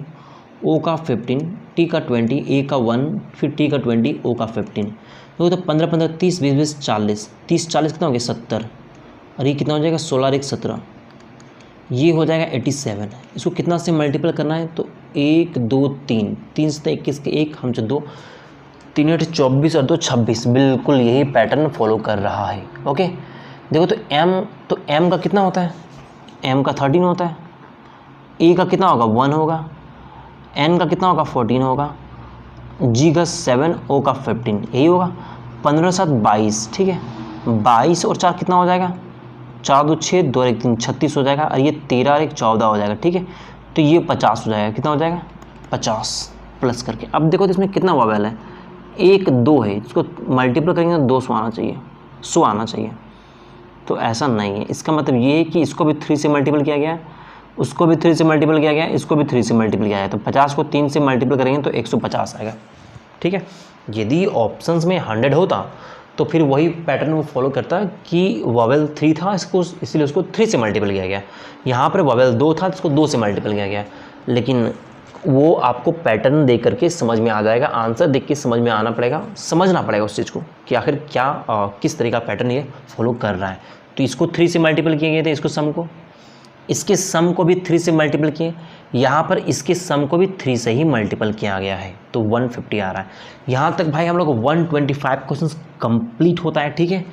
O का 15, T का 20, A का 1, फिर T का 20, O का 15। तो 15 15 30 20 20 40, 30 40 कितना हो गया 70, और ये कितना हो जाएगा 16 और 1 17, ये हो जाएगा 87। इसको कितना से मल्टीपल करना है, तो 1 2 3, 3 से 21 के 1 हम 2, 3 8 24 और 2 26, बिल्कुल यही पैटर्न फॉलो कर रहा है। ओके, देखो तो M का कितना होता है, M का 13 होता है, A का कितना होगा 1 होगा, N का कितना होगा 14 होगा, G का 7, O का 15, यही होगा। 15 7 22, ठीक है, 22 और 4 कितना हो जाएगा, 4 2 6, 2 1 3 36 हो जाएगा, और ये 13 और 1 14 हो जाएगा, ठीक है। तो ये 50 हो जाएगा, कितना हो जाएगा 50 प्लस करके। अब देखो तो इसमें कितना वोवेल है, 1 2 है, इसको मल्टीपल करेंगे तो 200 आना चाहिए, 100 आना चाहिए। तो ऐसा नहीं है, इसका मतलब ये है कि इसको भी 3 से मल्टीपल किया गया है, उसको भी 3 से मल्टीपल किया गया है, इसको भी 3 से मल्टीपल किया है। तो 50 को 3 से मल्टीपल करेंगे तो 150 आएगा, ठीक है। यदि ऑप्शंस में 100 होता तो फिर वही पैटर्न वो फॉलो करता कि वोवेल 3 था, इसको इसलिए उसको 3 से मल्टीपल किया गया। यहाँ पर वोवेल 2 था तो इसको 2 से मल्टीपल किया गया। लेकिन वो आपको पैटर्न देख करके समझ में आ जाएगा, आंसर देख के समझ में आना पड़ेगा, समझना पड़ेगा उस चीज़ को कि आखिर क्या किस तरीका पैटर्न ये फॉलो कर रहा है। तो इसको 3 से मल्टीपल किए गए थे, इसको सम को, इसके सम को भी 3 से मल्टीपल किए, यहाँ पर इसके सम को भी 3 से ही मल्टीपल किया गया है, तो 150 आ रहा है। यहाँ तक भाई हम लोग 125 क्वेश्चंस कंप्लीट होता है, ठीक है।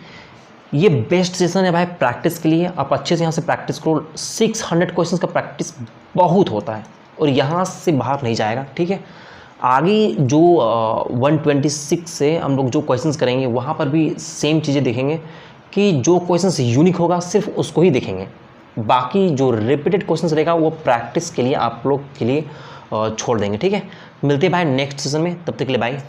ये बेस्ट सेशन है भाई प्रैक्टिस के लिए, आप अच्छे से यहाँ से प्रैक्टिस करो। 600 क्वेश्चंस का प्रैक्टिस बहुत होता है और यहाँ से बाहर नहीं जाएगा, ठीक है। आगे जो 126 से हम लोग जो क्वेश्चंस करेंगे वहाँ पर भी सेम चीज़ें देखेंगे कि जो क्वेश्चंस यूनिक होगा सिर्फ उसको ही देखेंगे, बाकी जो रिपीटेड क्वेश्चंस रहेगा वो प्रैक्टिस के लिए आप लोग के लिए छोड़ देंगे, ठीक है। मिलते हैं भाई नेक्स्ट सेशन में, तब तक के लिए बाय।